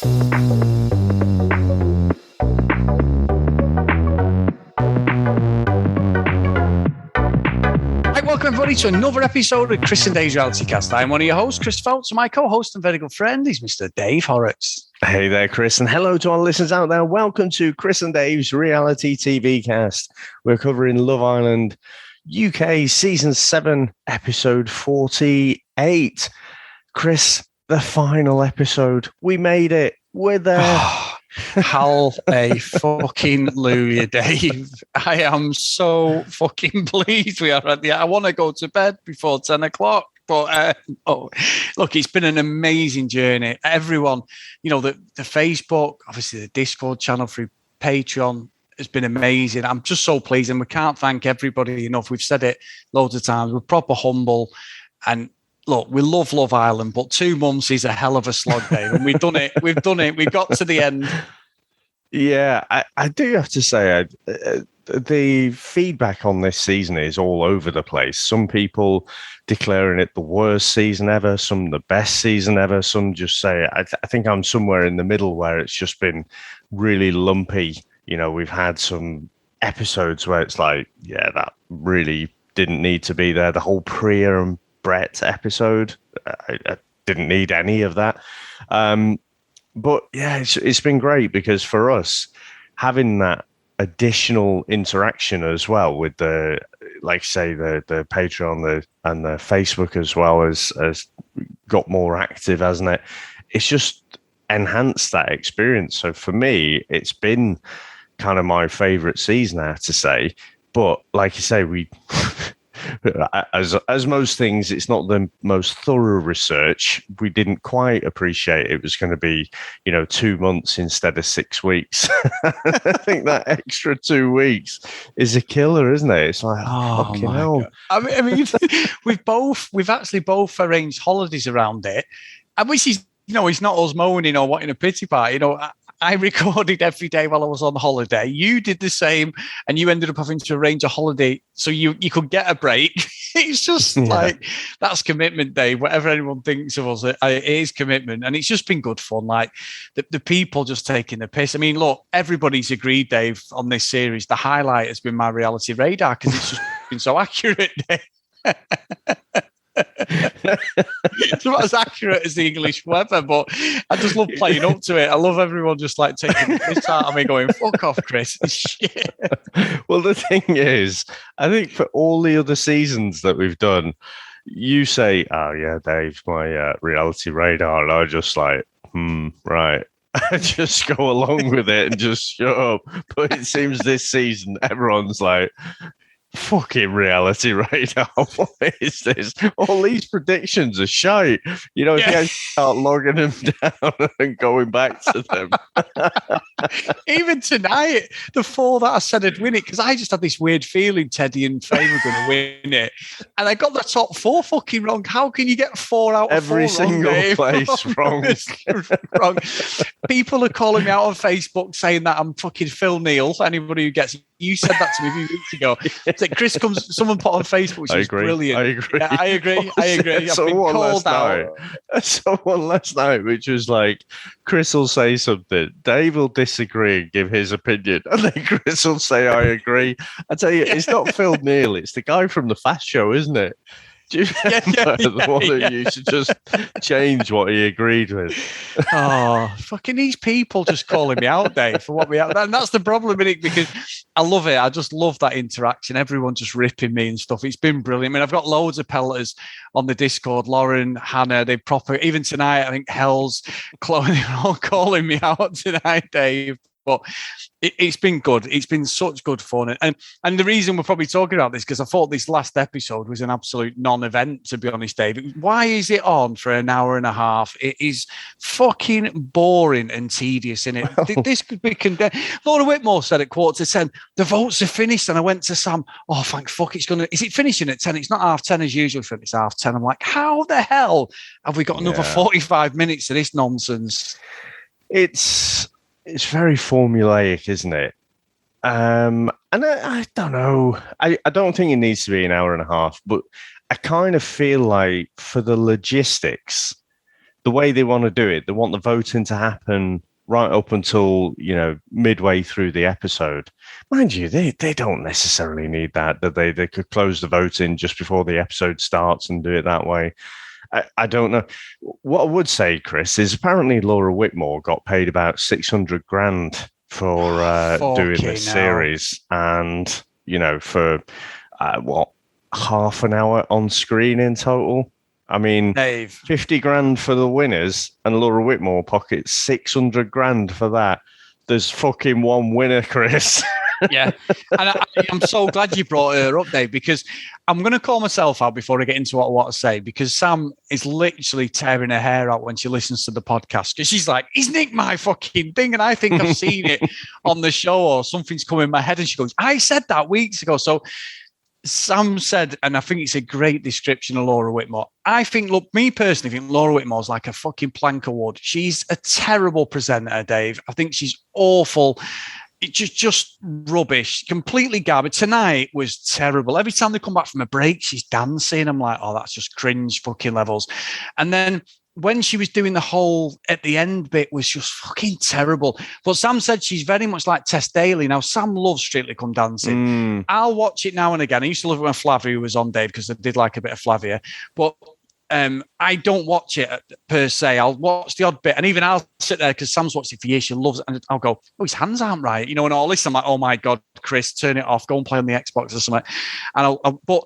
Hi, welcome everybody to another episode of Chris and Dave's Reality Cast. I'm one of your hosts, Chris Phelps, and my co-host and very good friend is Mr. Dave Horrocks. Hey there, Chris, and hello to our listeners out there. Welcome to Chris and Dave's Reality TV Cast. We're covering Love Island UK Season 7, Episode 48. Chris, the final episode. We made it. We're there. Hal a fucking Louie, Dave. I am so fucking pleased we are at the... I want to go to bed before 10 o'clock. But look, it's been an amazing journey. Everyone, the Facebook, obviously the Discord channel through Patreon has been amazing. I'm just so pleased, and we can't thank everybody enough. We've said it loads of times. We're proper humble, and look, we love Love Island, but 2 months is a hell of a slog, Dave, and we've done it. We've done it. We got to the end. Yeah, I do have to say, the feedback on this season is all over the place. Some people declaring it the worst season ever, some the best season ever, some just say, I think I'm somewhere in the middle where it's just been really lumpy. We've had some episodes where it's like, yeah, that really didn't need to be there. The whole Priya and Brett episode, I didn't need any of that. But yeah, it's been great because for us, having that additional interaction as well with the Patreon and the Facebook as well has got more active, hasn't it? It's just enhanced that experience. So for me, it's been kind of my favorite season, I have to say. But like you say, we as most things, it's not the most thorough research. We didn't quite appreciate it was going to be 2 months instead of 6 weeks. I think that extra 2 weeks is a killer, isn't it? It's like, fucking hell. God. I mean we've actually both arranged holidays around it, and which is it's not us moaning or wanting a pity party. I recorded every day while I was on holiday. You did the same, and you ended up having to arrange a holiday so you could get a break. It's just like, that's commitment, Dave. Whatever anyone thinks of us, it is commitment. And it's just been good fun. Like the people just taking the piss. I mean, look, everybody's agreed, Dave, on this series. The highlight has been my reality radar because it's just been so accurate, Dave. It's not as accurate as the English weather, but I just love playing up to it. I love everyone just like taking the piss out of me, going, fuck off, Chris. Shit. Well, the thing is, I think for all the other seasons that we've done, you say, oh yeah, Dave, my reality radar, and I just like, right. I just go along with it and just shut up. But it seems this season, everyone's like, fucking reality radar. What is this? All these predictions are shite. If you start logging them down and going back to them. Even tonight, the 4 that I said I'd win it, because I just had this weird feeling Teddy and Faye were going to win it. And I got the top 4 fucking wrong. How can you get 4 out of every 4 single wrong, place wrong? Wrong. People are calling me out on Facebook saying that I'm fucking Phil Neal. Anybody who gets... You said that to me a few weeks ago. It's like Chris comes... Someone put on Facebook, which is brilliant. I agree. Yeah, I agree. I've been called out. Someone last night, which was like, Chris will say something, Dave will disagree and give his opinion, and then Chris will say, I agree. I tell you, it's not Phil Neal, it's the guy from the Fast Show, isn't it? Do you remember the one that used to just change what he agreed with? Oh, fucking these people just calling me out, Dave, for what we have. And that's the problem, isn't it? Because I love it. I just love that interaction. Everyone just ripping me and stuff. It's been brilliant. I mean, I've got loads of pelleters on the Discord. Lauren, Hannah, they proper, even tonight, I think Hells, Chloe, they're all calling me out tonight, Dave. But it's been good. It's been such good fun. And the reason we're probably talking about this, because I thought this last episode was an absolute non-event, to be honest, Dave. Why is it on for an hour and a half? It is fucking boring and tedious, isn't it? This could be condemned. Laura Whitmore said at 9:45, the votes are finished. And I went to Sam, oh, thank fuck, is it finishing at 10? It's not 10:30 as usual, it's 10:30. I'm like, how the hell have we got another 45 minutes of this nonsense? It's very formulaic, isn't it? And I don't know. I don't think it needs to be an hour and a half, but I kind of feel like for the logistics, the way they want to do it, they want the voting to happen right up until, midway through the episode. Mind you, they don't necessarily need that they could close the voting just before the episode starts and do it that way. I don't know. What I would say, Chris, is apparently Laura Whitmore got paid about 600 grand for doing this series, and for half an hour on screen in total. I mean, Dave, 50 grand for the winners, and Laura Whitmore pockets 600 grand for that. There's fucking one winner, Chris. Yeah, and I'm so glad you brought her up, Dave, because I'm going to call myself out before I get into what I want to say, because Sam is literally tearing her hair out when she listens to the podcast, because she's like, he's nicked my fucking thing, and I think I've seen it on the show, or something's come in my head, and she goes, I said that weeks ago. So Sam said, and I think it's a great description of Laura Whitmore. I think, look, me personally think Laura Whitmore's like a fucking plank of wood. She's a terrible presenter, Dave. I think she's awful. It's just rubbish, completely garbage. Tonight was terrible. Every time they come back from a break, she's dancing. I'm like, oh, that's just cringe fucking levels. And then when she was doing the whole at the end bit was just fucking terrible. But Sam said she's very much like Tess Daly. Now, Sam loves Strictly Come Dancing. I'll watch it now and again. I used to love it when Flavia was on, Dave, because I did like a bit of Flavia. But I don't watch it per se. I'll watch the odd bit, and even I'll sit there because Sam's watched it for years. She loves it, and I'll go, "Oh, his hands aren't right," and all this. I'm like, "Oh my god, Chris, turn it off. Go and play on the Xbox or something." And but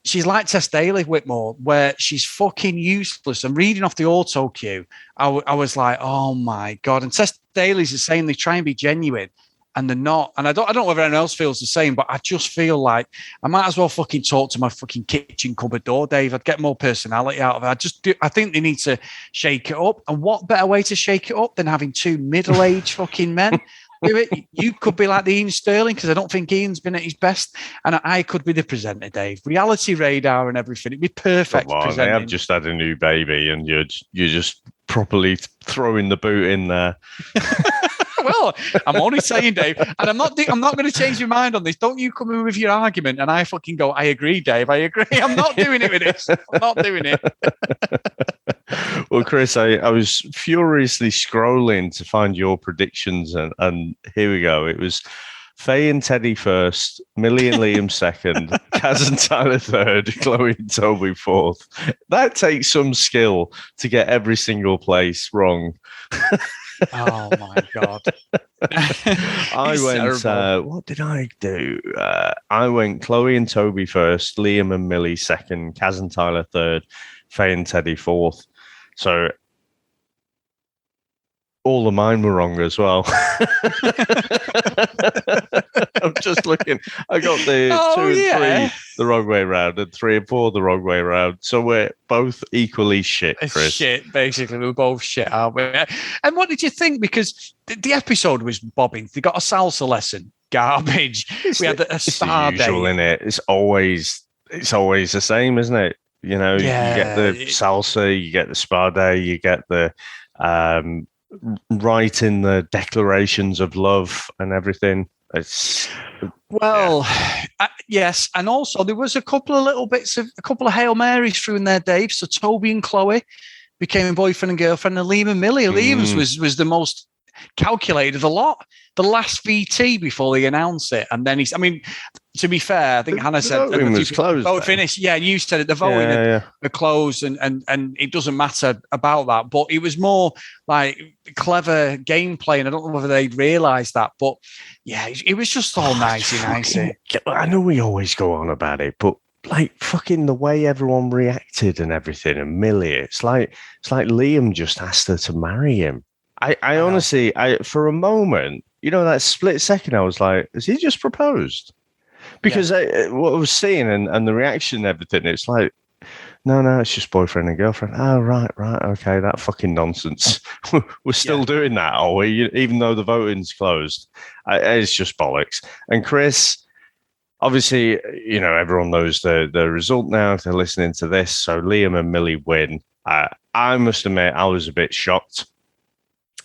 she's like Tess Daly Whitmore, where she's fucking useless. And reading off the auto cue, I was like, "Oh my god!" And Tess Daly's is saying they try and be genuine, and they're not. And I don't know if anyone else feels the same, but I just feel like I might as well fucking talk to my fucking kitchen cupboard door, Dave. I'd get more personality out of it. I think they need to shake it up. And what better way to shake it up than having two middle-aged fucking men do it? You could be like the Ian Sterling, because I don't think Ian's been at his best. And I could be the presenter, Dave. Reality radar and everything. It'd be perfect. Come on, they have just had a new baby, and you're just properly throwing the boot in there. Well, I'm only saying, Dave, and I'm not going to change your mind on this. Don't you come in with your argument and I fucking go, I agree, Dave, I agree. I'm not doing it with this. I'm not doing it. Well, Chris, I was furiously scrolling to find your predictions, and here we go. It was Faye and Teddy first, Millie and Liam second, Kaz and Tyler third, Chloe and Toby fourth. That takes some skill to get every single place wrong. Oh my god! I went. What did I do? I went Chloe and Toby first, Liam and Millie second, Kaz and Tyler third, Faye and Teddy fourth. So all of mine were wrong as well. I'm just looking. I got the 2 and 3 the wrong way around, and 3 and 4 the wrong way around. So we're both equally shit, Chris. Shit, basically. We're both shit, aren't we? And what did you think? Because the episode was bobbing. They got a salsa lesson. Garbage. We had a star day. In it. It's always the same, isn't it? You get the salsa, you get the spa day, you get the writing the declarations of love and everything. It's yes, and also there was a couple of Hail Marys through in there, Dave. So Toby and Chloe became boyfriend and girlfriend, and Liam and Millie. Liam's was the most calculated of the lot. The last VT before they announce it, and then to be fair, I think Hannah said the voting was closed. Vote finished. Yeah, you said it. The voting had closed, and it doesn't matter about that. But it was more like clever gameplay, and I don't know whether they realised that. But yeah, it was just all nicey. I know we always go on about it, but like fucking the way everyone reacted and everything, and Millie, it's like Liam just asked her to marry him. I honestly, for a moment, that split second, I was like, has he just proposed? Because what I was seeing and the reaction and everything, it's like, no, it's just boyfriend and girlfriend. Oh, right, okay, that fucking nonsense. We're still doing that, are we? Even though the voting's closed. It's just bollocks. And Chris, obviously, everyone knows the result now if they're listening to this. So Liam and Millie win. I must admit, I was a bit shocked.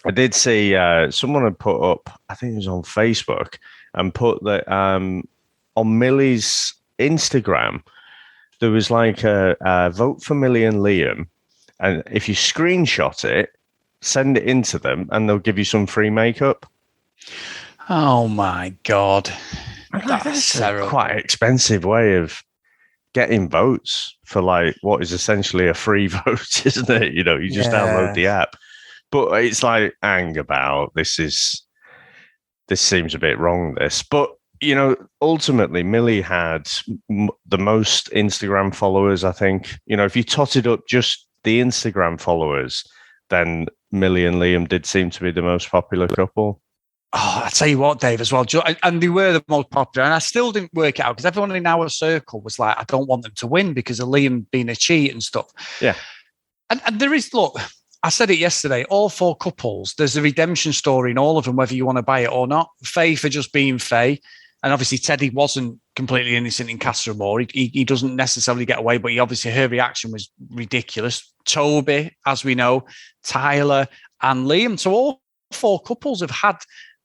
I did see someone had put up, I think it was on Facebook, and put that on Millie's Instagram, there was like a vote for Millie and Liam, and if you screenshot it, send it into them, and they'll give you some free makeup. Oh my God. That's a quite expensive way of getting votes for like what is essentially a free vote, isn't it? You know, you just download the app. But it's like, hang about, this seems a bit wrong, this. But, you know, ultimately, Millie had the most Instagram followers, I think. You know, if you totted up just the Instagram followers, then Millie and Liam did seem to be the most popular couple. Oh, I tell you what, Dave, as well. And they were the most popular. And I still didn't work it out because everyone in our circle was like, I don't want them to win because of Liam being a cheat and stuff. Yeah. And there is, look, I said it yesterday, all 4 couples, there's a redemption story in all of them, whether you want to buy it or not. Faye for just being Faye. And obviously, Teddy wasn't completely innocent in Casa Amor. He doesn't necessarily get away, but her reaction was ridiculous. Toby, as we know, Tyler and Liam. So all 4 couples have had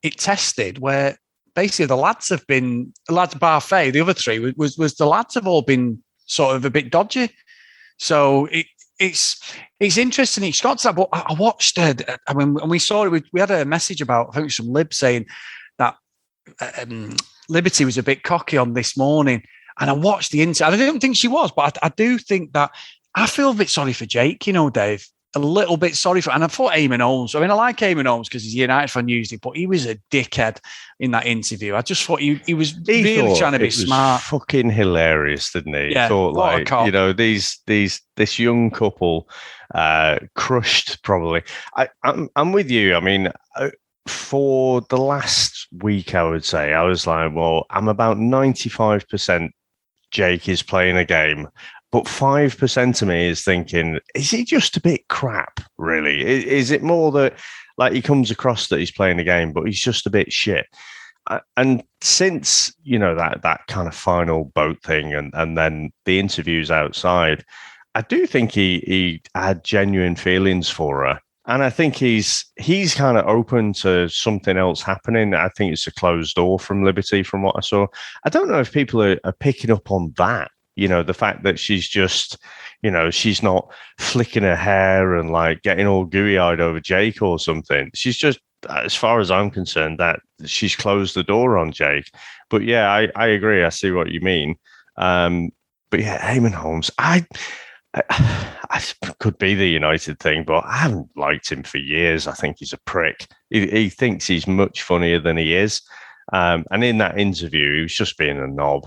it tested where basically the lads bar Faye, the other 3 was the lads have all been sort of a bit dodgy. So it's interesting. It's got to that, but I watched it. I mean, when we saw it, we had a message about, I think it was from Lib saying that Liberty was a bit cocky on this morning. And I watched the interview. I don't think she was, but I do think that I feel a bit sorry for Jake, you know, Dave. A little bit sorry for, and I thought Eamon Holmes. I mean, I like Eamon Holmes because he's a United fan usually, but he was a dickhead in that interview. I just thought he was really trying to be smart. Fucking hilarious, didn't he? Yeah, he thought like, you know, this young couple crushed probably. I'm with you. I mean, for the last week, I would say I was like, well, I'm about 95% Jake is playing a game. But 5% of me is thinking, is he just a bit crap, really? Is it more that, like, he comes across that he's playing a game, but he's just a bit shit? And since, you know, that kind of final boat thing and then the interviews outside, I do think he had genuine feelings for her. And I think he's kind of open to something else happening. I think it's a closed door from Liberty, from what I saw. I don't know if people are picking up on that. You know, the fact that she's just, you know, she's not flicking her hair and like getting all gooey-eyed over Jake or something. She's just, as far as I'm concerned, that she's closed the door on Jake. But yeah, I agree. I see what you mean. But yeah, Eamon Holmes, I could be the United thing, but I haven't liked him for years. I think he's a prick. He thinks he's much funnier than he is. And in that interview, he was just being a knob.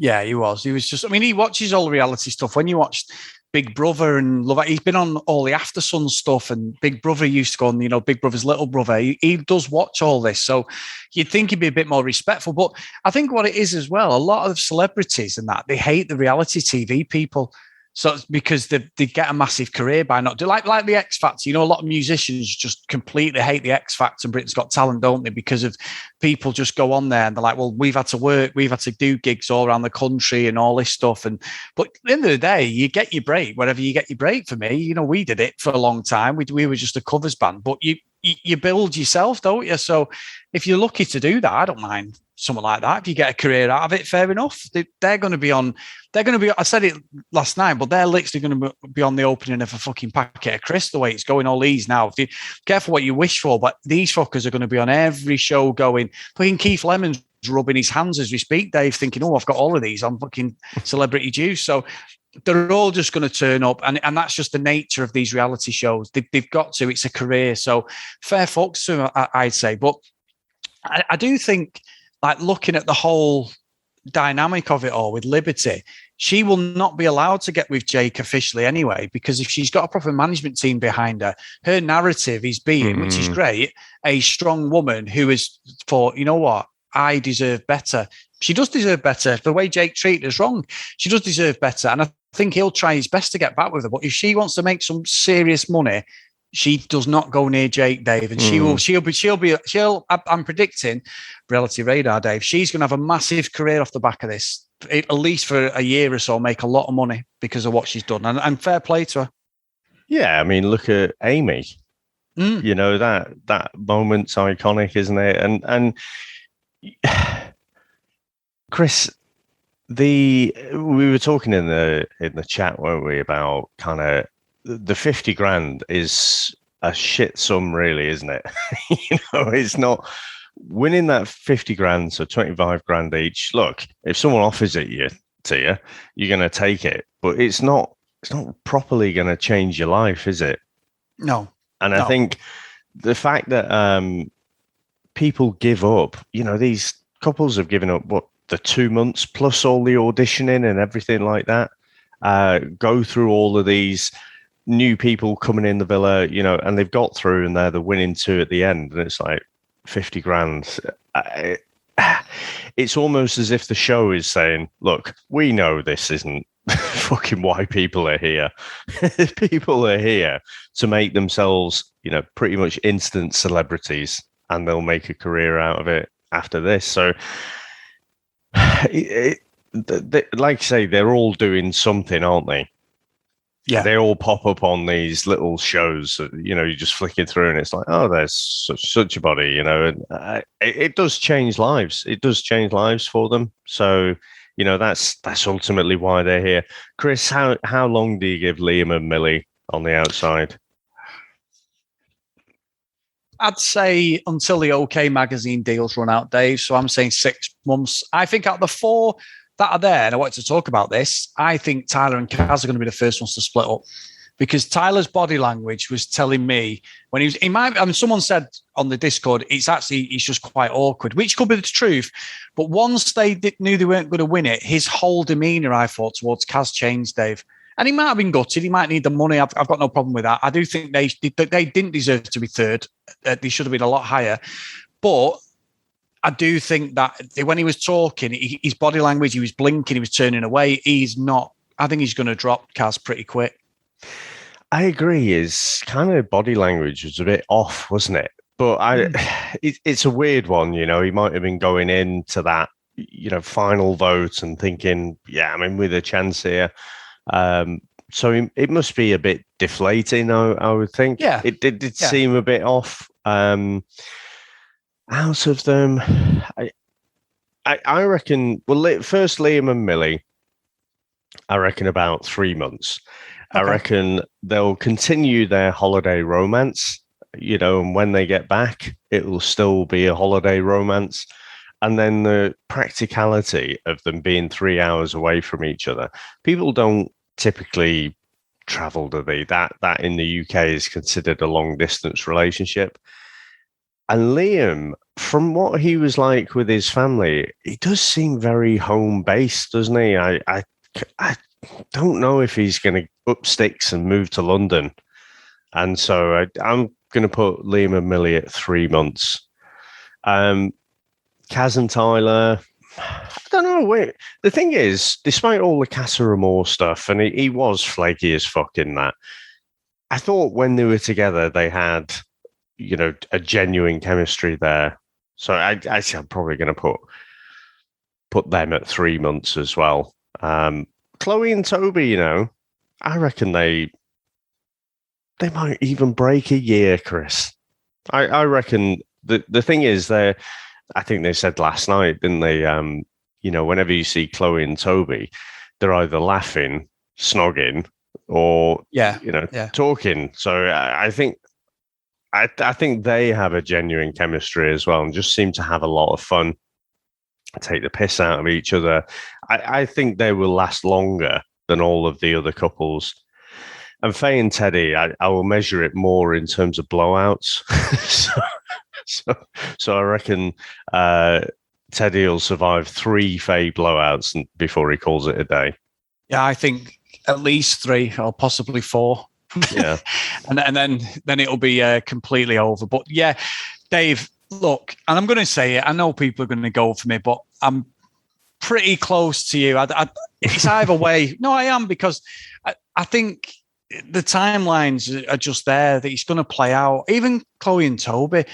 Yeah, he was. He was just, I mean, he watches all the reality stuff. When you watched Big Brother and Love, he's been on all the After Sun stuff, and Big Brother used to go on, you know, Big Brother's little brother. He does watch all this. So you'd think he'd be a bit more respectful. But I think what it is as well, a lot of celebrities and that, they hate the reality TV people. So it's because they get a massive career by not do like the X Factor. You know, a lot of musicians just completely hate the X Factor and Britain's Got Talent, don't they? Because of people just go on there and they're like, well, we've had to work, we've had to do gigs all around the country and all this stuff. But at the end of the day, you get your break wherever you get your break. For me, you know, we did it for a long time. We were just a covers band, but you build yourself, don't you? So if you're lucky to do that, I don't mind something like that. If you get a career out of it, fair enough. They're going to be on. They're going to be. I said it last night, but they're literally going to be on the opening of a fucking packet of crisps. The way it's going, all these now. If you careful what you wish for, but these fuckers are going to be on every show going. Fucking Keith Lemon's rubbing his hands as we speak, Dave, thinking, oh, I've got all of these on fucking Celebrity Juice. So they're all just going to turn up, and that's just the nature of these reality shows. They've got to. It's a career, so fair fucks to them, I'd say. But I do think, like, looking at the whole dynamic of it all with Liberty, she will not be allowed to get with Jake officially anyway, because if she's got a proper management team behind her, her narrative is being, which is great, a strong woman who is thought, you know what, I deserve better. She does deserve better. The way Jake treated her is wrong. She does deserve better. And I think he'll try his best to get back with her. But if she wants to make some serious money, she does not go near Jake, Dave, and I'm predicting, Reality Radar, Dave, she's going to have a massive career off the back of this, at least for a year or so, make a lot of money because of what she's done, and fair play to her. Yeah, I mean, look at Amy. You know, that moment's iconic, isn't it? And Chris, we were talking in the chat, weren't we, about kind of the 50 grand is a shit sum, really, isn't it? It's not winning that 50 grand, so 25 grand each. Look, if someone offers it to you, you're going to take it, but it's not properly going to change your life, is it? No. And I think the fact that people give up, these couples have given up the 2 months plus all the auditioning and everything like that, go through all of these new people coming in the villa, and they've got through and they're the winning two at the end. And it's like 50 grand. It's almost as if the show is saying, look, we know this isn't fucking why people are here. People are here to make themselves, pretty much instant celebrities, and they'll make a career out of it after this. So, like I say, they're all doing something, aren't they? Yeah. They all pop up on these little shows, you just flick it through and it's like, oh, there's such a body, and it does change lives. It does change lives for them. So, that's ultimately why they're here. Chris, how long do you give Liam and Millie on the outside? I'd say until the OK magazine deals run out, Dave. So I'm saying 6 months. I think out of the 4 that are there, and I wanted to talk about this, I think Tyler and Kaz are going to be the first ones to split up, because Tyler's body language was telling me when someone said on the Discord, he's just quite awkward, which could be the truth. But once they knew they weren't going to win it, his whole demeanour, I thought, towards Kaz changed, Dave. And he might have been gutted. He might need the money. I've got no problem with that. I do think they didn't deserve to be third. They should have been a lot higher. But I do think that when he was talking, his body language, he was blinking, he was turning away. I think he's going to drop Kaz pretty quick. I agree. His kind of body language was a bit off, wasn't it? But it's a weird one, He might have been going into that, final vote and thinking, yeah, I'm in with a chance here. So it must be a bit deflating, I would think. Yeah. It did seem a bit off. Out of them, I reckon, first Liam and Millie, I reckon about 3 months. Okay. I reckon they'll continue their holiday romance, and when they get back, it will still be a holiday romance. And then the practicality of them being 3 hours away from each other. People don't typically travel, do they? That in the UK is considered a long distance relationship. And Liam, from what he was like with his family, he does seem very home-based, doesn't he? I don't know if he's going to up sticks and move to London. And so I'm going to put Liam and Millie at 3 months. Kaz and Tyler, I don't know. Wait, the thing is, despite all the Casa Amor stuff, and he was flaky as fuck in that, I thought when they were together, they had, a genuine chemistry there. So I'm probably going to put them at 3 months as well. Chloe and Toby, I reckon they might even break a year, Chris. I reckon the thing is, I think they said last night, didn't they? Whenever you see Chloe and Toby, they're either laughing, snogging, or talking. So I think they have a genuine chemistry as well, and just seem to have a lot of fun, take the piss out of each other. I think they will last longer than all of the other couples. And Faye and Teddy, I will measure it more in terms of blowouts. So I reckon Teddy will survive 3 Faye blowouts before he calls it a day. Yeah, I think at least 3 or possibly 4. Yeah, and then it'll be completely over. But yeah, Dave, look, and I'm going to say it. I know people are going to go for me, but I'm pretty close to you. It's either way. No, I am, because I think the timelines are just there that it's going to play out. Even Chloe and Toby.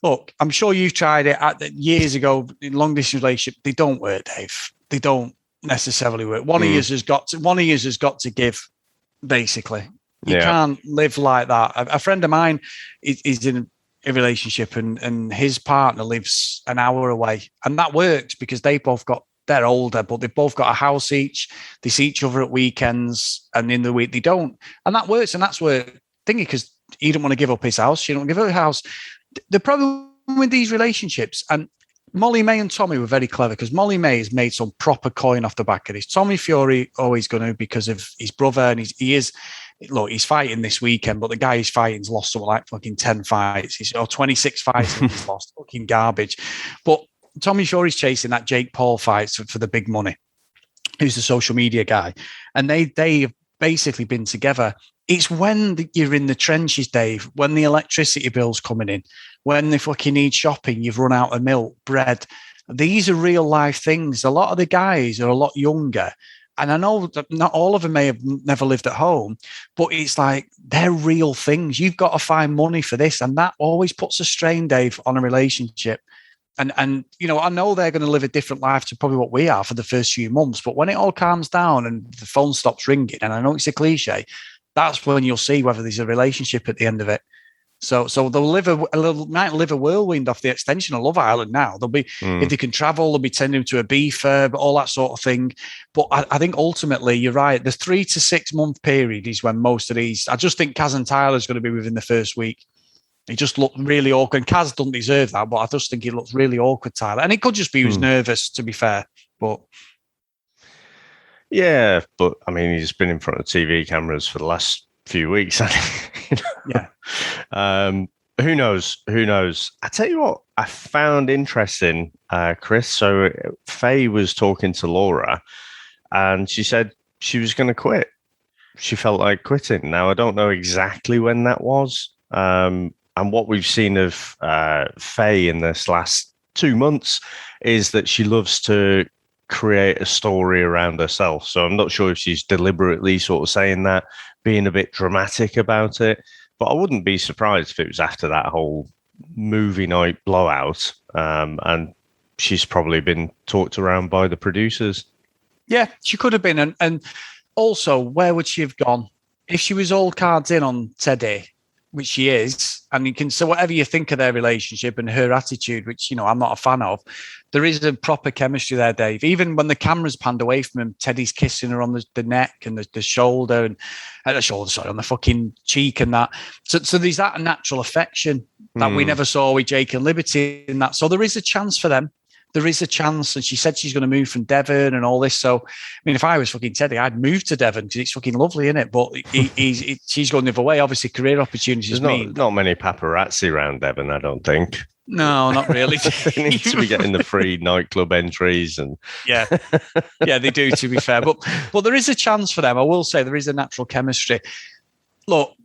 Look, I'm sure you've tried it years ago in long distance relationship. They don't work, Dave. They don't necessarily work. One of you has got to give, basically. You can't live like that. A friend of mine is in a relationship, and his partner lives an hour away, and that works because they both got they're older, but they've both got a house each. They see each other at weekends, and in the week they don't. And that works. And that's where thingy, because he didn't want to give up his house. She don't give up her house. The problem with these relationships, and Molly May and Tommy were very clever, because Molly May has made some proper coin off the back of this. Tommy Fury always going to, because of his brother, and he's fighting this weekend, but the guy he's fighting's lost something like fucking 10 fights, or 26 fights, and he's lost. Fucking garbage. But Tommy Fury's chasing that Jake Paul fight for the big money, who's the social media guy. And they have basically been together. It's when you're in the trenches, Dave, when the electricity bill's coming in, when they fucking need shopping, you've run out of milk, bread. These are real life things. A lot of the guys are a lot younger. And I know that not all of them may have never lived at home, but it's like they're real things. You've got to find money for this. And that always puts a strain, Dave, on a relationship. And you know, I know they're going to live a different life to probably what we are for the first few months. But when it all calms down and the phone stops ringing, and I know it's a cliche, that's when you'll see whether there's a relationship at the end of it. So they'll might live a whirlwind off the extension of Love Island now. They'll be if they can travel, they'll be tending to a Ibiza, all that sort of thing. But I think ultimately you're right. The 3 to 6 month period is when most of these. I just think Kaz and Tyler's going to be within the first week. He just looked really awkward. And Kaz doesn't deserve that, but I just think he looks really awkward, Tyler. And it could just be he was nervous, to be fair. But yeah, but I mean, he's been in front of TV cameras for the last few weeks. Yeah. Who knows? Who knows? I tell you what, I found interesting, Chris. So Faye was talking to Laura, and she said she was going to quit. She felt like quitting. Now, I don't know exactly when that was. And what we've seen of Faye in this last 2 months is that she loves to create a story around herself. So I'm not sure if she's deliberately sort of saying that, being a bit dramatic about it. But I wouldn't be surprised if it was after that whole movie night blowout. And she's probably been talked around by the producers. Yeah, she could have been. And also, where would she have gone? If she was all cards in on Teddy, which she is, and you can say whatever you think of their relationship and her attitude, which, you know, I'm not a fan of, there is a proper chemistry there, Dave. Even when the camera's panned away from him, Teddy's kissing her on the neck and the shoulder and on the fucking cheek and that. So there's that natural affection that we never saw with Jake and Liberty in that. So there is a chance for them. There is a chance. And she said she's going to move from Devon and all this. So, I mean, if I was fucking Teddy, I'd move to Devon because it's fucking lovely, isn't it? But she's going the other way. Obviously, career opportunities. There's not many paparazzi around Devon, I don't think. No, not really. They need to be getting the free nightclub entries. And yeah, they do, to be fair. But there is a chance for them. I will say there is a natural chemistry. Look,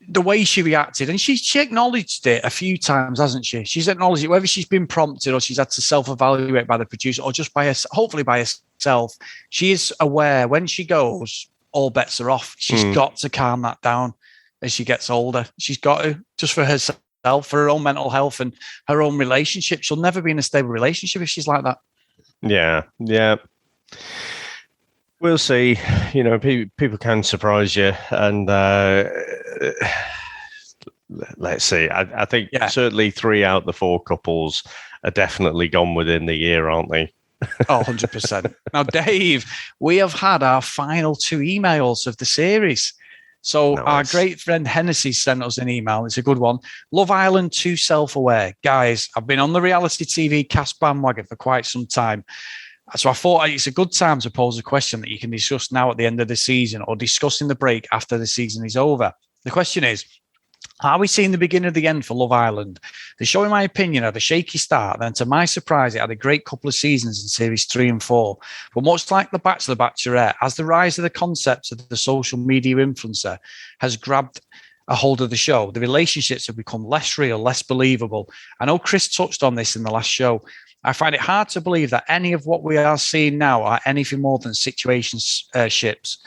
the way she reacted, and she acknowledged it a few times, hasn't she? She's acknowledged it, whether she's been prompted or she's had to self-evaluate by the producer or just hopefully by herself. She is aware when she goes, all bets are off. She's got to calm that down as she gets older. She's got to, just for herself, for her own mental health and her own relationship. She'll never be in a stable relationship if she's like that. Yeah. We'll see. You know, people can surprise you, and let's see. I think certainly 3 out of the 4 couples are definitely gone within the year, aren't they? Oh, 100%. Now, Dave, we have had our final 2 emails of the series. So nice. Our great friend Hennessy sent us an email. It's a good one. Love Island Too Self-Aware. Guys, I've been on the reality TV cast bandwagon for quite some time. So I thought it's a good time to pose a question that you can discuss now at the end of the season or discuss in the break after the season is over. The question is, are we seeing the beginning of the end for Love Island? The show, in my opinion, had a shaky start. Then, to my surprise, it had a great couple of seasons in series 3 and 4. But much like The Bachelor, Bachelorette, as the rise of the concept of the social media influencer has grabbed a hold of the show, the relationships have become less real, less believable. I know Chris touched on this in the last show. I find it hard to believe that any of what we are seeing now are anything more than situationships.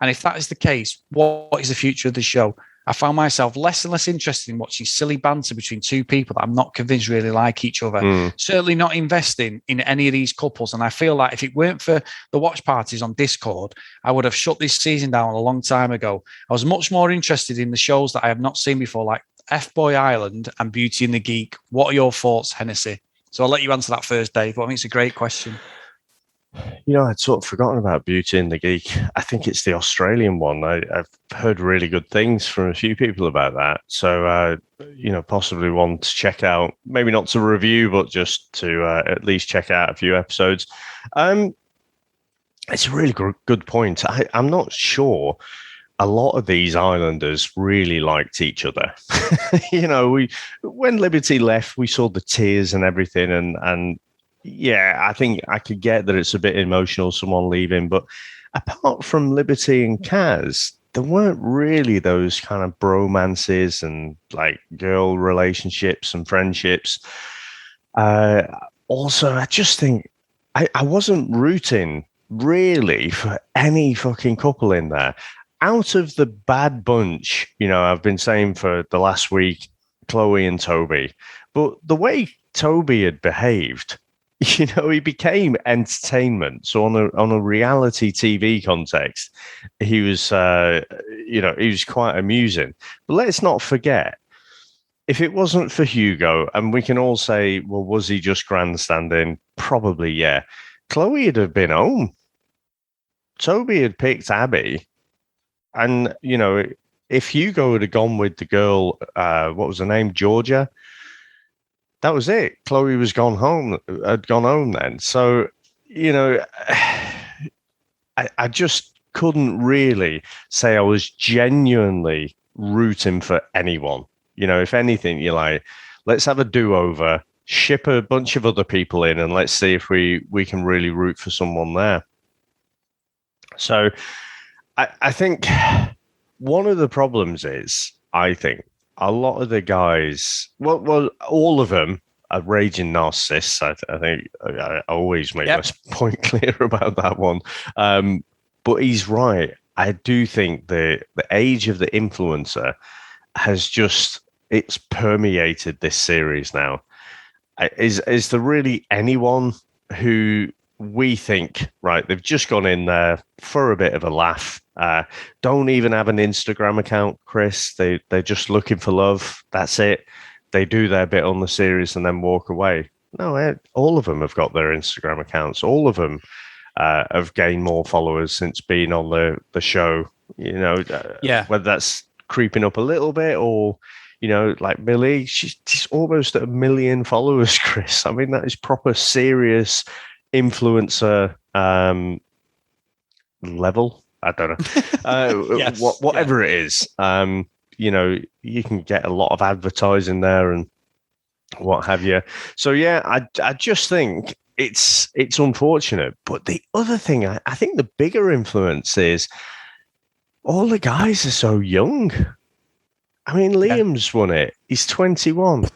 And if that is the case, what is the future of the show? I found myself less and less interested in watching silly banter between 2 people that I'm not convinced really like each other. Certainly not investing in any of these couples. And I feel like if it weren't for the watch parties on Discord, I would have shut this season down a long time ago. I was much more interested in the shows that I have not seen before, like F-Boy Island and Beauty and the Geek. What are your thoughts, Hennessy? So I'll let you answer that first, Dave. But I think it's a great question. I'd sort of forgotten about Beauty and the Geek. I think it's the Australian one. I've heard really good things from a few people about that. So, possibly one to check out. Maybe not to review, but just to at least check out a few episodes. It's a really good point. I'm not sure a lot of these islanders really liked each other. When Liberty left, we saw the tears and everything, and yeah, I think I could get that it's a bit emotional, someone leaving, but apart from Liberty and Kaz, there weren't really those kind of bromances and like girl relationships and friendships. Also, I just think I wasn't rooting really for any fucking couple in there. Out of the bad bunch, I've been saying for the last week, Chloe and Toby, but the way Toby had behaved, he became entertainment. So on a reality TV context, he was, he was quite amusing. But let's not forget, if it wasn't for Hugo, and we can all say, well, was he just grandstanding? Probably, yeah. Chloe would have been home. Toby had picked Abby. And, if Hugo had gone with the girl, what was her name? Georgia. That was it. Chloe had gone home then. So, I just couldn't really say I was genuinely rooting for anyone. If anything, you're like, let's have a do-over, ship a bunch of other people in, and let's see if we can really root for someone there. So I think one of the problems is, I think, a lot of the guys, well, all of them are raging narcissists. I think I always make this point clear about that one. But he's right. I do think the age of the influencer has it's permeated this series now. Is there really anyone who we think, right, they've just gone in there for a bit of a laugh, don't even have an Instagram account, Chris, they're just looking for love, that's it, they do their bit on the series and then walk away? No, all of them have got their Instagram accounts, all of them have gained more followers since being on the show, whether that's creeping up a little bit or like Millie, she's almost at 1 million followers, Chris. I mean, that is proper serious influencer level. I don't know. Yes, whatever it is, you can get a lot of advertising there and what have you. So yeah, I just think it's unfortunate. But the other thing, I think the bigger influence is all the guys are so young. I mean, Liam's won it. He's 21.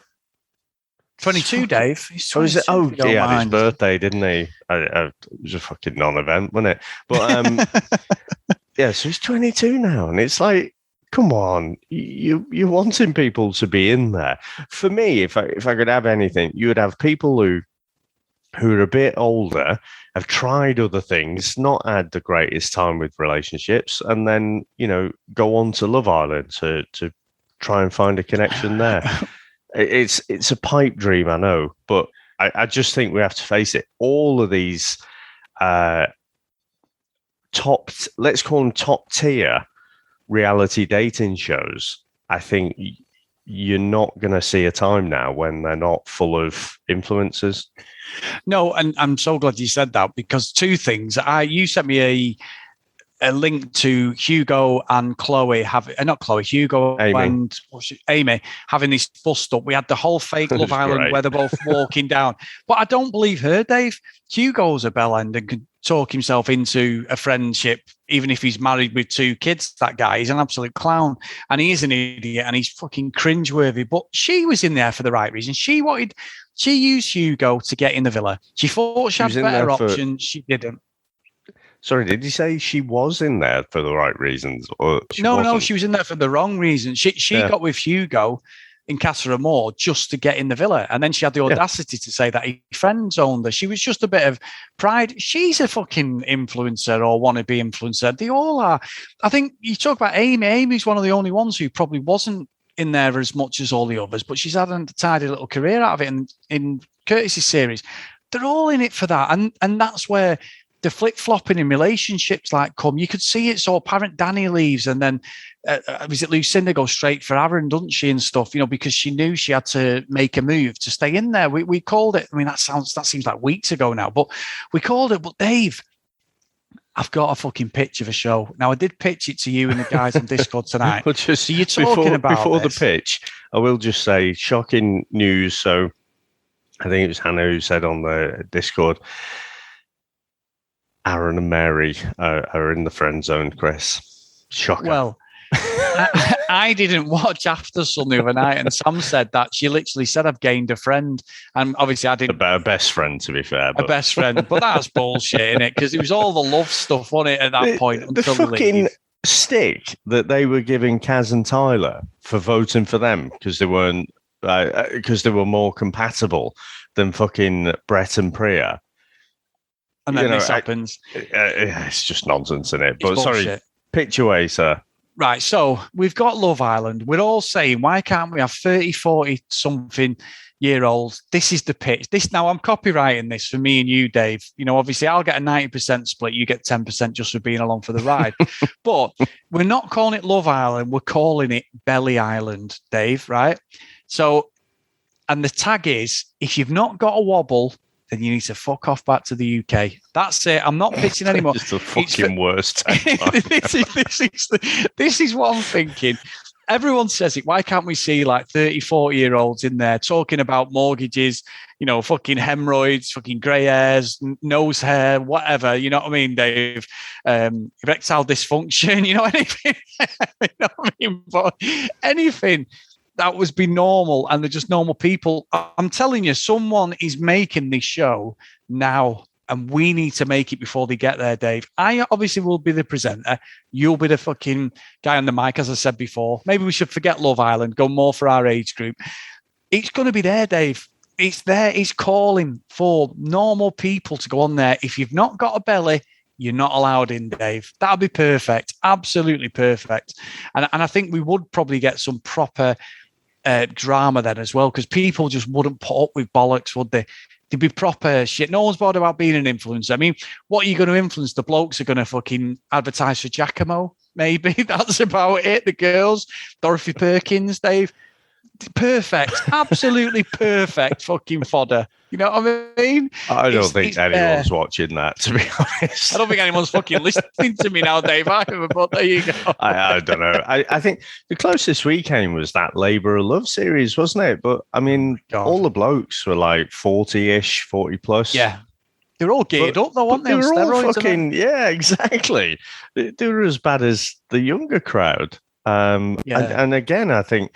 22, Dave. He's 22. He had his birthday, didn't he? It was a fucking non-event, wasn't it? But yeah, so he's 22 now, and it's like, come on, you're wanting people to be in there. For me, if I could have anything, you would have people who are a bit older, have tried other things, not had the greatest time with relationships, and then go on to Love Island to try and find a connection there. It's a pipe dream, I know, but I just think we have to face it. All of these let's call them top tier reality dating shows, I think you're not going to see a time now when they're not full of influencers. No, and I'm so glad you said that, because two things. You sent me a link to Hugo and Chloe Hugo Amy. and Amy having this bust up. We had the whole fake Love Island great. where they're both walking down. But I don't believe her, Dave. Hugo's a bell end and can talk himself into a friendship, even if he's married with 2 kids. That guy, he's an absolute clown, and he is an idiot, and he's fucking cringeworthy. But she was in there for the right reason. She used Hugo to get in the villa. She thought she had better options. She didn't. Sorry, did you say she was in there for the right reasons? Or no, she was in there for the wrong reasons. She got with Hugo in Casa Amor just to get in the villa. And then she had the audacity to say that he friend zoned her. She was just a bit of pride. She's a fucking influencer or wannabe influencer. They all are. I think you talk about Amy. Amy's one of the only ones who probably wasn't in there as much as all the others, but she's had a tidy little career out of it in Curtis's series. They're all in it for that. And that's where the flip-flopping in relationships you could see it's all apparent. Danny leaves, and then was it Lucinda goes straight for Aaron, doesn't she, and stuff, because she knew she had to make a move to stay in there. We called it. I mean, that seems like weeks ago now, but we called it. But Dave, I've got a fucking pitch of a show. Now, I did pitch it to you and the guys on Discord tonight. Well, just so you're talking before this. the pitch, I will just say shocking news. So I think it was Hannah who said on the Discord, Aaron and Mary are in the friend zone, Chris. Shocker. Well, I didn't watch After Sun the other night, and Sam said that she literally said, I've gained a friend. And obviously I didn't. About a best friend, to be fair. A best friend. But that's bullshit, innit? Because it was all the love stuff, wasn't it, at that point? The fucking stick that they were giving Kaz and Tyler for voting for them because they weren't, because they were more compatible than fucking Brett and Priya. And then this happens. It's just nonsense, isn't it? But sorry, pitch away, sir. Right, so we've got Love Island. We're all saying, why can't we have 30, 40 something year olds? This is the pitch. Now I'm copywriting this for me and you, Dave. Obviously I'll get a 90% split. You get 10% just for being along for the ride. But we're not calling it Love Island. We're calling it Belly Island, Dave, right? So, and the tag is, if you've not got a wobble, then you need to fuck off back to the UK. That's it. I'm not pitching anymore. It's the fucking worst. This is what I'm thinking. Everyone says it. Why can't we see like 30, 40-year-olds in there talking about mortgages, fucking hemorrhoids, fucking grey hairs, nose hair, whatever. You know what I mean, Dave? Erectile dysfunction, anything. You know what I mean? But anything that would be normal, and they're just normal people. I'm telling you, someone is making this show now, and we need to make it before they get there, Dave. I obviously will be the presenter. You'll be the fucking guy on the mic, as I said before. Maybe we should forget Love Island, go more for our age group. It's going to be there, Dave. It's there. It's calling for normal people to go on there. If you've not got a belly, you're not allowed in, Dave. That'll be perfect. Absolutely perfect. And I think we would probably get some proper drama then as well, because people just wouldn't put up with bollocks, would they? They'd be proper shit. No one's bothered about being an influencer. I mean, what are you going to influence? The blokes are going to fucking advertise for Giacomo, maybe. That's about it. The girls, Dorothy Perkins, Dave. Perfect. Absolutely perfect fucking fodder. You know what I mean? I don't think anyone's watching that, to be honest. I don't think anyone's fucking listening to me now, Dave, either, but there you go. I don't know. I think the closest we came was that Labour of Love series, wasn't it? But, I mean, all the blokes were like 40-ish, 40 plus. Yeah. They're all geared up, though, aren't they? They were all fucking, yeah, exactly. They were as bad as the younger crowd. And again, I think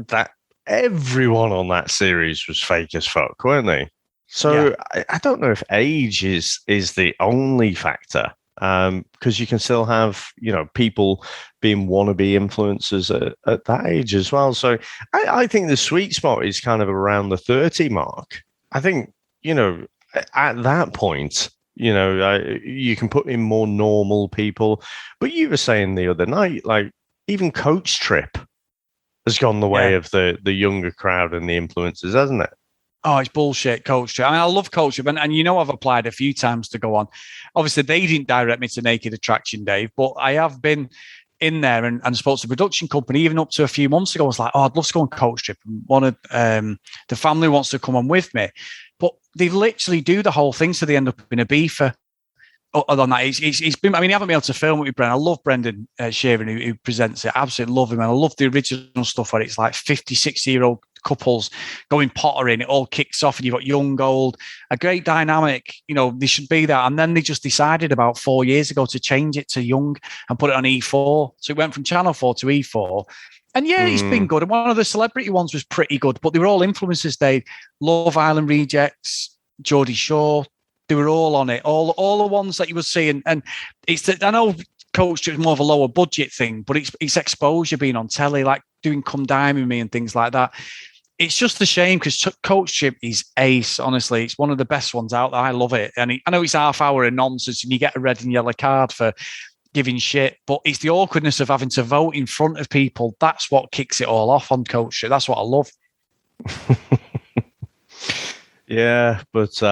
that everyone on that series was fake as fuck, weren't they? So I don't know if age is the only factor, because you can still have people being wannabe influencers at that age as well. So I think the sweet spot is kind of around the 30 mark. I think at that point, you can put in more normal people. But you were saying the other night, like even Coach Trip has gone the way of the younger crowd and the influencers, hasn't it? Oh, it's bullshit, Coach Trip. I mean, I love Coach Trip, and I've applied a few times to go on. Obviously, they didn't direct me to Naked Attraction, Dave, but I have been in there and spoke to the production company even up to a few months ago. I was like, I'd love to go on Coach Trip. One of the family wants to come on with me, but they literally do the whole thing, so they end up in a beefer. Other than that, it's been. I mean, you haven't been able to film it with Brendan. I love Brendan Sheeran who presents it. Absolutely love him, and I love the original stuff where it's like 50, 60-year-old couples going pottering. It all kicks off, and you've got young, old, a great dynamic. They should be there. And then they just decided about 4 years ago to change it to young and put it on E4. So it went from Channel 4 to E4. And it's been good. And one of the celebrity ones was pretty good, but they were all influencers. Love Island Rejects, Geordie Shore. They were all on it, all the ones that you were seeing. And I know Coach Trip is more of a lower budget thing, but it's exposure being on telly, like doing Come Dine With Me and things like that. It's just a shame because Coach Trip is ace, honestly. It's one of the best ones out there. I love it. And I know it's half hour of nonsense and you get a red and yellow card for giving shit, but it's the awkwardness of having to vote in front of people. That's what kicks it all off on Coach Trip. That's what I love. Yeah, but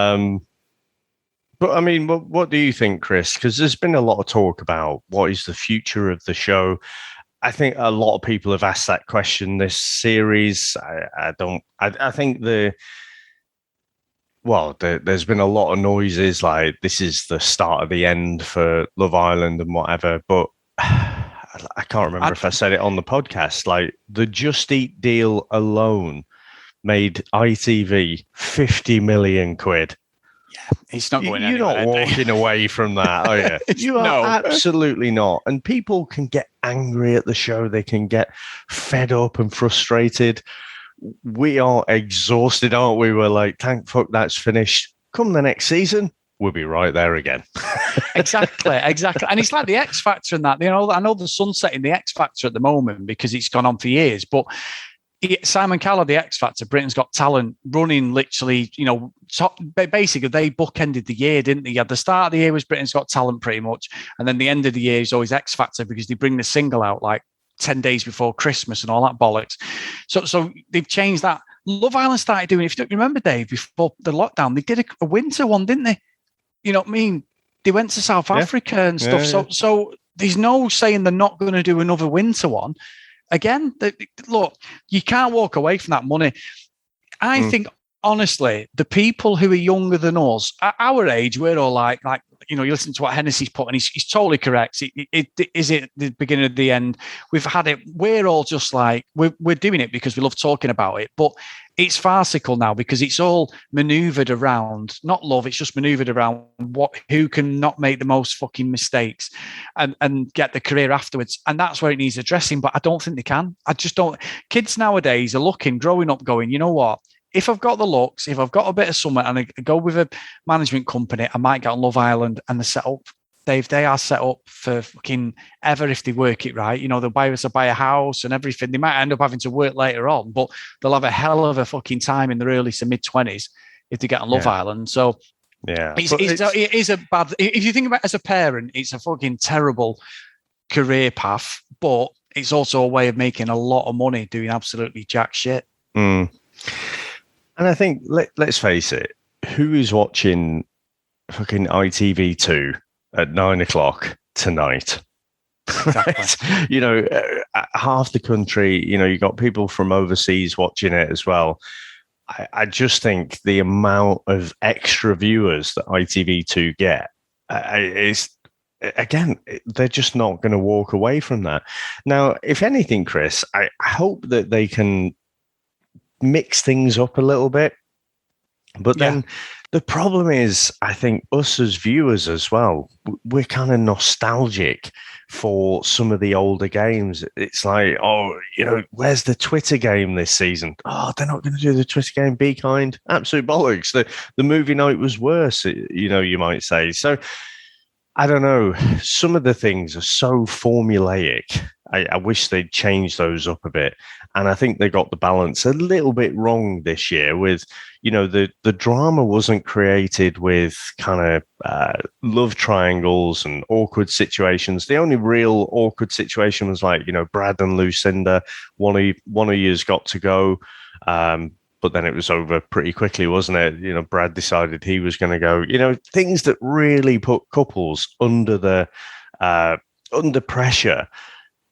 But I mean, what do you think, Chris? Because there's been a lot of talk about what is the future of the show. I think a lot of people have asked that question this series. I don't. I think there's been a lot of noises like this is the start of the end for Love Island and whatever. But I can't remember if I said it on the podcast. Like the Just Eat deal alone made ITV 50 million quid. Yeah, it's not going You're anywhere. not walking away from that, are you? You are absolutely not. And people can get angry at the show. They can get fed up and frustrated. We are exhausted, aren't we? We're like, thank fuck that's finished. Come the next season, we'll be right there again. Exactly. And it's like the X Factor and that. I know the sun's setting the X Factor at the moment because it's gone on for years, but Simon Cowell, the X Factor, Britain's Got Talent, running literally, basically they bookended the year, didn't they? The start of the year was Britain's Got Talent pretty much. And then the end of the year is always X Factor because they bring the single out like 10 days before Christmas and all that bollocks. So they've changed that. Love Island started doing, if you don't remember, Dave, before the lockdown, they did a winter one, didn't they? You know what I mean? They went to South Africa and stuff. Yeah. So there's no saying they're not going to do another winter one. Again, look, you can't walk away from that money. I think, honestly, the people who are younger than us, at our age, we're all like, you listen to what Hennessy's put, and he's totally correct. Is it the beginning of the end? We've had it. We're all just like, we're doing it because we love talking about it, but it's farcical now because it's all maneuvered around, not love, it's just maneuvered around who can not make the most fucking mistakes and get the career afterwards. And that's where it needs addressing, but I don't think they can. I just don't. Kids nowadays are growing up going, you know what? If I've got the looks, if I've got a bit of something and I go with a management company, I might get on Love Island and they're set up. They are set up for fucking ever if they work it right. They'll buy a house and everything. They might end up having to work later on, but they'll have a hell of a fucking time in their early to mid 20s if they get on Love Island. So it is a bad. If you think about it as a parent, it's a fucking terrible career path, but it's also a way of making a lot of money doing absolutely jack shit. And I think let's face it, who is watching fucking ITV2 at 9:00 tonight? Exactly. Half the country, you got people from overseas watching it as well. I just think the amount of extra viewers that ITV2 get is, again, they're just not going to walk away from that. Now, if anything, Chris, I hope that they can mix things up a little bit. But then the problem is, I think us as viewers as well, we're kind of nostalgic for some of the older games. It's like, where's the Twitter game this season? Oh, they're not going to do the Twitter game. Be kind. Absolute bollocks. The movie night was worse, you might say. So I don't know. Some of the things are so formulaic. I wish they'd change those up a bit. And I think they got the balance a little bit wrong this year with, the drama wasn't created with kind of love triangles and awkward situations. The only real awkward situation was like, Brad and Lucinda, one of you's got to go. But then it was over pretty quickly, wasn't it? Brad decided he was going to go, things that really put couples under pressure.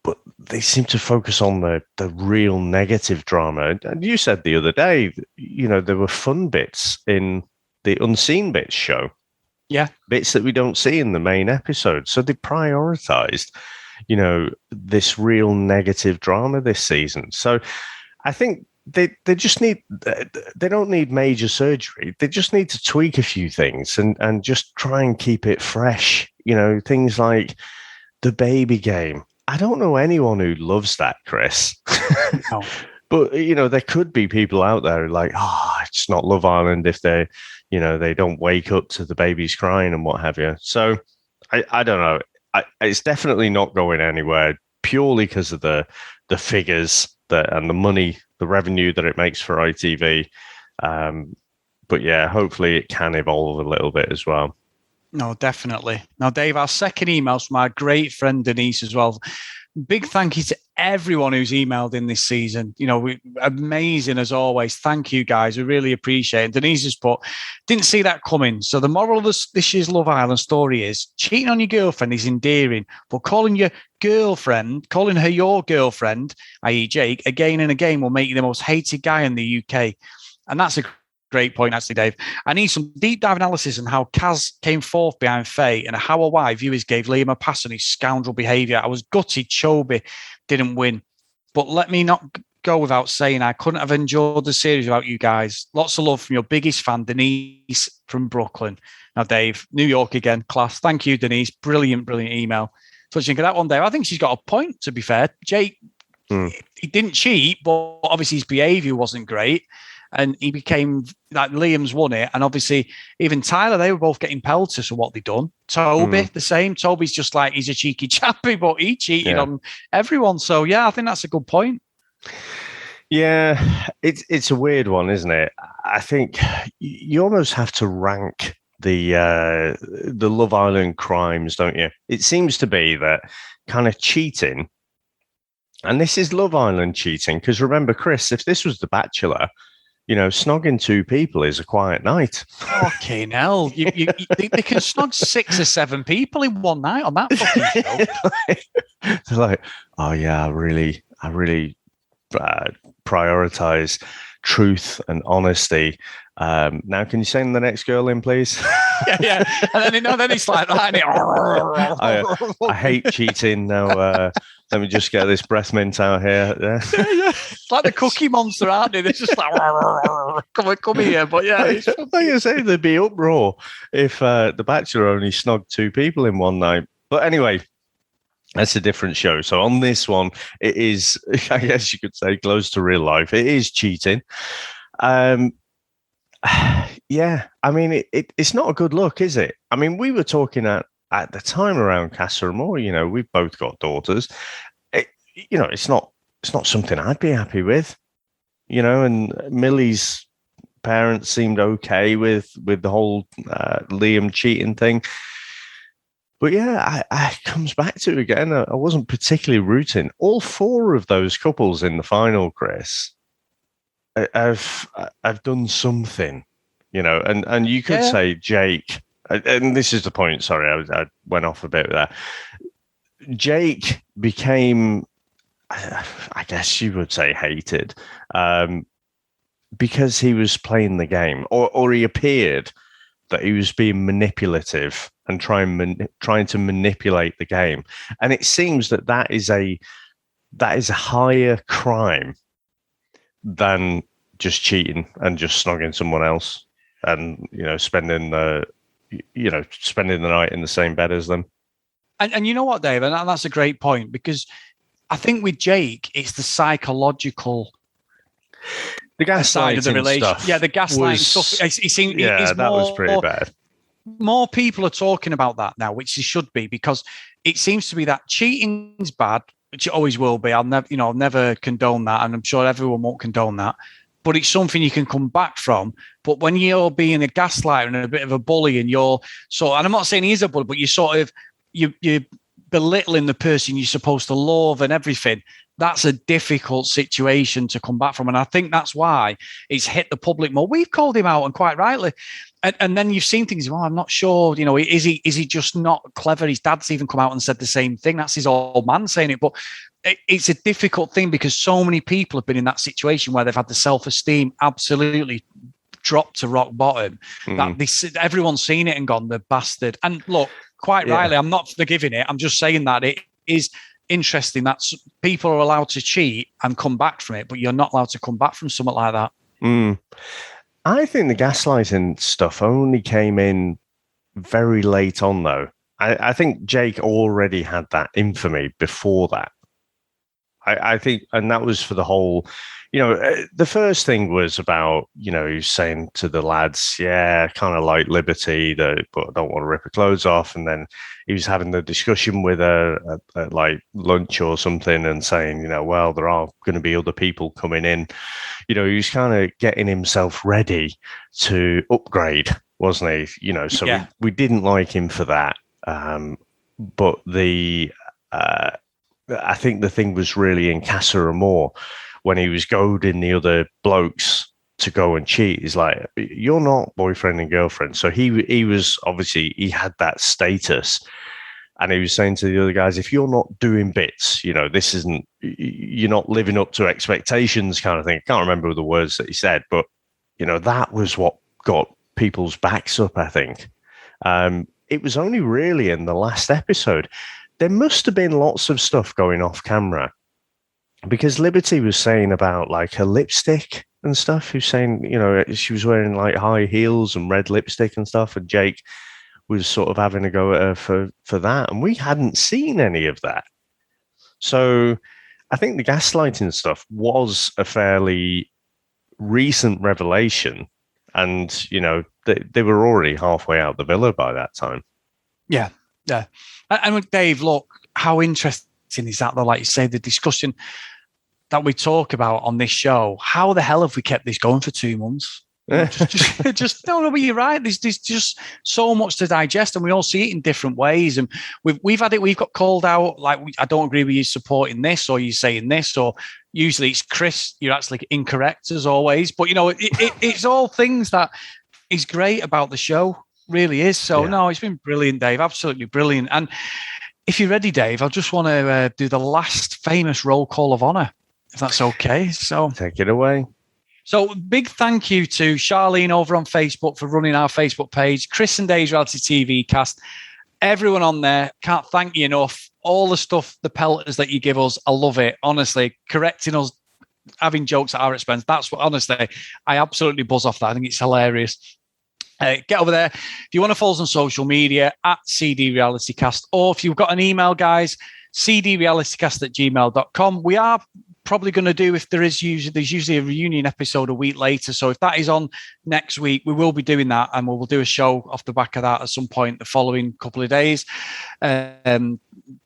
But they seem to focus on the real negative drama. And you said the other day, there were fun bits in the Unseen Bits show. Yeah. Bits that we don't see in the main episode. So they prioritized, this real negative drama this season. So I think they just need, they don't need major surgery. They just need to tweak a few things and just try and keep it fresh. Things like the baby game. I don't know anyone who loves that, Chris. No. But, there could be people out there who are like, it's not Love Island if they don't wake up to the babies crying and what have you. So I don't know. It's definitely not going anywhere purely because of the figures and the money, the revenue that it makes for ITV. But yeah, hopefully it can evolve a little bit as well. No, definitely. Now, Dave, our second email's from our great friend Denise as well. Big thank you to everyone who's emailed in this season. Amazing as always. Thank you, guys. We really appreciate it. Denise has put, didn't see that coming. So the moral of this year's Love Island story is cheating on your girlfriend is endearing, but calling her your girlfriend, i.e. Jake, again and again will make you the most hated guy in the UK. And that's a great point, actually, Dave. I need some deep dive analysis on how Kaz came fourth behind Faye and how or why viewers gave Liam a pass on his scoundrel behaviour. I was gutted Chobe didn't win. But let me not go without saying I couldn't have enjoyed the series without you guys. Lots of love from your biggest fan, Denise from Brooklyn. Now, Dave, New York again, class. Thank you, Denise. Brilliant email. So, think of that one, Dave. I think she's got a point, to be fair. Jake, he didn't cheat, but obviously his behaviour wasn't great. And he became like Liam's won it. And obviously, even Tyler, they were both getting pelters for what they'd done. Toby, the same. Toby's just like, he's a cheeky chappy, but he cheated on everyone. So, yeah, I think that's a good point. Yeah, it's a weird one, isn't it? I think you almost have to rank the Love Island crimes, don't you? It seems to be that kind of cheating, and this is Love Island cheating, because remember, Chris, if this was The Bachelor, snogging two people is a quiet night. Fucking hell. They can snog 6 or 7 people in one night on that fucking show. They're like, oh yeah, I really prioritize truth and honesty. Now, can you send the next girl in, please? yeah. And then it's like that. I hate cheating. Now, let me just get this breath mint out here. Yeah. It's like the Cookie Monster, aren't they? They're just like, come here. But yeah, like I say, there'd be uproar if The Bachelor only snogged 2 people in one night. But anyway, that's a different show. So on this one, it is, I guess you could say, close to real life. It is cheating. Yeah, I mean, it's not a good look, is it? I mean, we were talking at the time around Casa Amor, we've both got daughters. It's not something I'd be happy with, and Millie's parents seemed okay with the whole Liam cheating thing. But yeah, I comes back to it again. I wasn't particularly rooting. All 4 of those couples in the final, Chris, I've done something, and you could say Jake, and this is the point. Sorry, I went off a bit with that. Jake became, I guess you would say, hated, because he was playing the game, or he appeared that he was being manipulative and trying to manipulate the game. And it seems that is a higher crime than just cheating and just snogging someone else and spending the night in the same bed as them. And you know what, Dave, and that's a great point, because I think with Jake, it's the psychological side of the relationship. Yeah, the gaslighting stuff. That was pretty bad. More people are talking about that now, which it should be, because it seems to be that cheating's bad, which it always will be. I'll never condone that, and I'm sure everyone won't condone that. But it's something you can come back from. But when you're being a gaslighter and a bit of a bully, and and I'm not saying he's a bully, but you're belittling the person you're supposed to love and everything. That's a difficult situation to come back from. And I think that's why it's hit the public more. We've called him out, and quite rightly. And then you've seen things, I'm not sure, is he just not clever? His dad's even come out and said the same thing. That's his old man saying it. But it's a difficult thing, because so many people have been in that situation where they've had the self-esteem absolutely dropped to rock bottom. That everyone's seen it and gone, the bastard. And look, quite rightly, I'm not forgiving it. I'm just saying that it is interesting that people are allowed to cheat and come back from it, but you're not allowed to come back from something like that. I think the gaslighting stuff only came in very late on, though. I think Jake already had that infamy before that. I think, and that was for the whole, the first thing was about, he was saying to the lads, yeah, kind of like liberty, but I don't want to rip her clothes off. And then he was having the discussion with her at like lunch or something, and saying, well, there are going to be other people coming in. He was kind of getting himself ready to upgrade, wasn't he? So we didn't like him for that. But the I think the thing was really in Casa Amor when he was goading the other blokes to go and cheat. He's like, you're not boyfriend and girlfriend. So he was obviously, he had that status. And he was saying to the other guys, if you're not doing bits, this isn't, you're not living up to expectations kind of thing. I can't remember the words that he said, but, that was what got people's backs up, I think. It was only really in the last episode. There must have been lots of stuff going off camera because Liberty was saying about like her lipstick and stuff. He was saying, she was wearing like high heels and red lipstick and stuff. And Jake was sort of having a go at her for that. And we hadn't seen any of that. So I think the gaslighting stuff was a fairly recent revelation. And, they were already halfway out the villa by that time. Yeah. Yeah. And Dave, look, how interesting is that though? Like you say, the discussion that we talk about on this show, how the hell have we kept this going for 2 months? just no, but you're right. There's just so much to digest, and we all see it in different ways. And we've got called out. Like, I don't agree with you supporting this, or you saying this, or usually it's Chris. You're actually incorrect as always. But it's all things that is great about the show. Really is. So no, it's been brilliant, Dave. Absolutely brilliant. And if you're ready, Dave, I just want to do the last famous roll call of honor, if that's okay. So take it away. So big thank you to Charlene over on Facebook for running our Facebook page, Chris and Dave's Reality TV cast, everyone on there. Can't thank you enough. All the stuff, the pelters that you give us, I love it. Honestly, correcting us, having jokes at our expense. That's what, honestly, I absolutely buzz off that. I think it's hilarious. Get over there. If you want to follow us on social media, at CD Reality Cast, or if you've got an email, guys, cdrealitycast@gmail.com. We are probably going to do, if there's usually a reunion episode a week later. So if that is on next week, we will be doing that, and we'll do a show off the back of that at some point the following couple of days.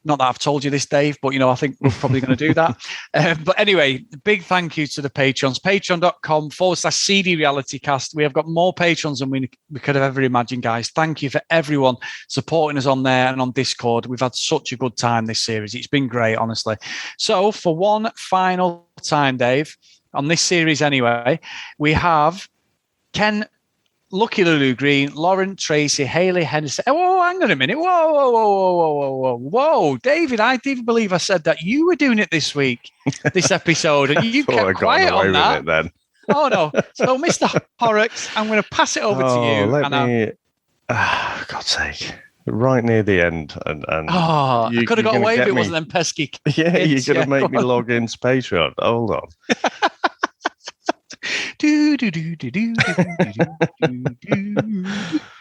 Not that I've told you this, Dave, but I think we're probably going to do that. But anyway, big thank you to the patrons. Patreon.com/CD Reality Cast. We have got more patrons than we could have ever imagined, guys. Thank you for everyone supporting us on there and on Discord. We've had such a good time this series. It's been great, honestly. So for one final time, Dave, on this series anyway, we have Ken, Lucky Lulu Green, Lauren, Tracy, Haley, Henderson. Oh, hang on a minute. Whoa. David, I didn't believe I said that you were doing it this week, this episode, and you kept quiet on that. With it then. Oh, no. So, Mr. Horrocks, I'm going to pass it over to you. God's sake. Right near the end. And I could have got away with it, wasn't them pesky kids. Yeah, you're going to make me log into Patreon. Hold on.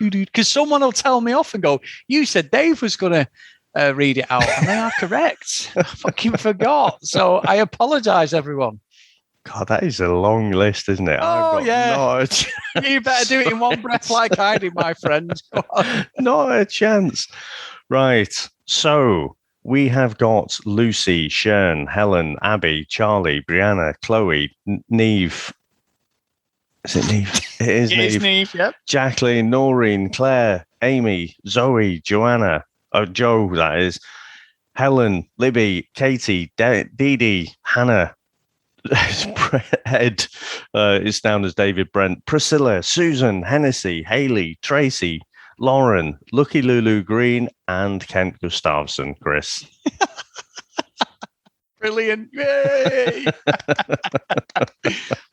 Because someone will tell me off and go, you said Dave was going to read it out, and they are correct. I fucking forgot. So I apologize, everyone. God, that is a long list, isn't it? Oh, yeah. You better do it in one breath like I did, my friend. Not a chance. Right. So we have got Lucy, Sharon, Helen, Abby, Charlie, Brianna, Chloe, Neve. Is it Neve? It is Neve, yep. Jacqueline, Noreen, Claire, Amy, Zoe, Joanna, Joe, that is, Helen, Libby, Katie, Dee Dee, Hannah, Ed is down as David Brent, Priscilla, Susan, Hennessy, Haley, Tracy, Lauren, Lucky Lulu Green, and Kent Gustafsson, Chris. Brilliant. Yay!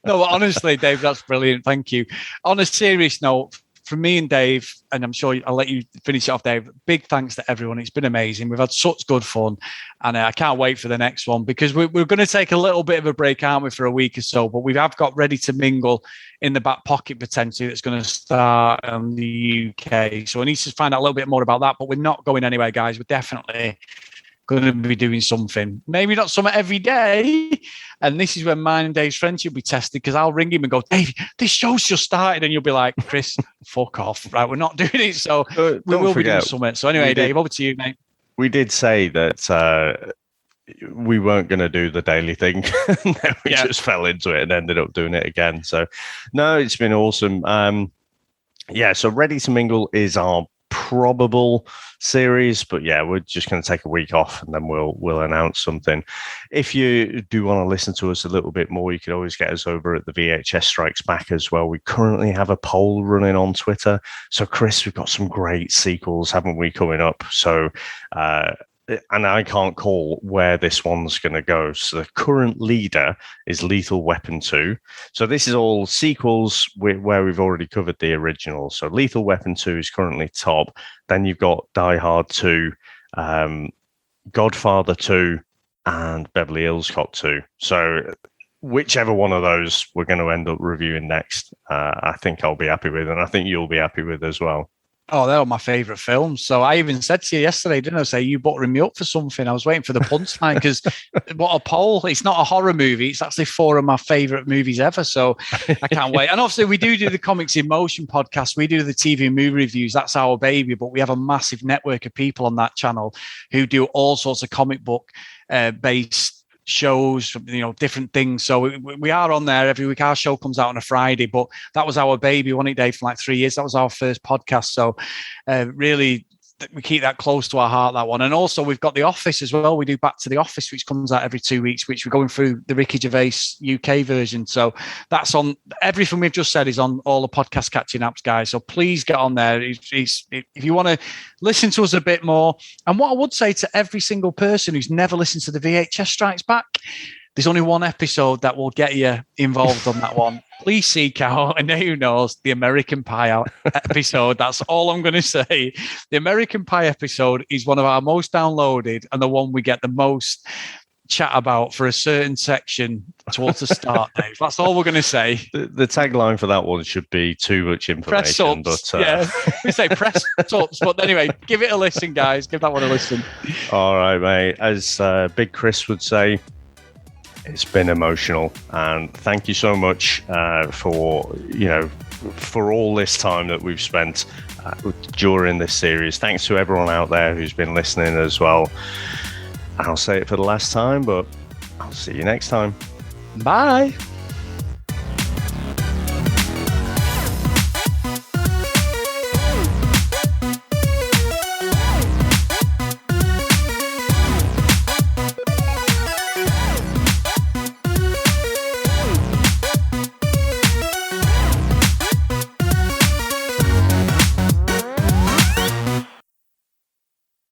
No, honestly, Dave, that's brilliant. Thank you. On a serious note, from me and Dave, and I'm sure I'll let you finish it off, Dave, big thanks to everyone. It's been amazing. We've had such good fun, and I can't wait for the next one, because we're going to take a little bit of a break, aren't we, for a week or so, but we have got Ready to Mingle in the back pocket potentially that's going to start in the UK. So I need to find out a little bit more about that, but we're not going anywhere, guys. We're definitely going to be doing something. Maybe not something every day. And this is when mine and Dave's friendship will be tested, because I'll ring him and go, Dave, this show's just started. And you'll be like, Chris, fuck off. Right, we're not doing it. So we will be doing something. So anyway, Dave, over to you, mate. We did say that we weren't going to do the daily thing. We just fell into it and ended up doing it again. So, no, it's been awesome. So Ready to Mingle is our probable series, but yeah, we're just going to take a week off and then we'll announce something. If you do want to listen to us a little bit more, you can always get us over at the VHS Strikes Back as well. We currently have a poll running on Twitter. So Chris, we've got some great sequels, haven't we, coming up? So and I can't call where this one's going to go. So the current leader is Lethal Weapon 2. So this is all sequels where we've already covered the original. So Lethal Weapon 2 is currently top. Then you've got Die Hard 2, Godfather 2, and Beverly Hills Cop 2. So whichever one of those we're going to end up reviewing next, I think I'll be happy with, and I think you'll be happy with as well. Oh, they were my favourite films. So I even said to you yesterday, didn't I, say you buttering me up for something? I was waiting for the punchline because what a poll. It's not a horror movie. It's actually 4 of my favourite movies ever. So I can't wait. And obviously we do the Comics in Motion podcast. We do the TV and movie reviews. That's our baby. But we have a massive network of people on that channel who do all sorts of comic book based shows, different things. So we are on there every week. Our show comes out on a Friday, but that was our baby, wasn't it, Dave, for like 3 years. That was our first podcast. So really, we keep that close to our heart, that one. And also we've got The Office as well. We do Back to the Office, which comes out every 2 weeks, which we're going through the Ricky Gervais UK version. So that's on, everything we've just said is on all the podcast catching apps, guys. So please get on there. If you want to listen to us a bit more. And what I would say to every single person who's never listened to the VHS Strikes Back, there's only one episode that will get you involved on that one. Please seek out, and who knows, the American Pie episode. That's all I'm going to say. The American Pie episode is one of our most downloaded and the one we get the most chat about for a certain section towards the start, Dave. That's all we're going to say. The tagline for that one should be too much information. Press ups, yeah. We say press ups, but anyway, give it a listen, guys. Give that one a listen. All right, mate. As Big Chris would say, it's been emotional, and thank you so much for all this time that we've spent during this series. Thanks to everyone out there who's been listening as well. I'll say it for the last time, but I'll see you next time. Bye.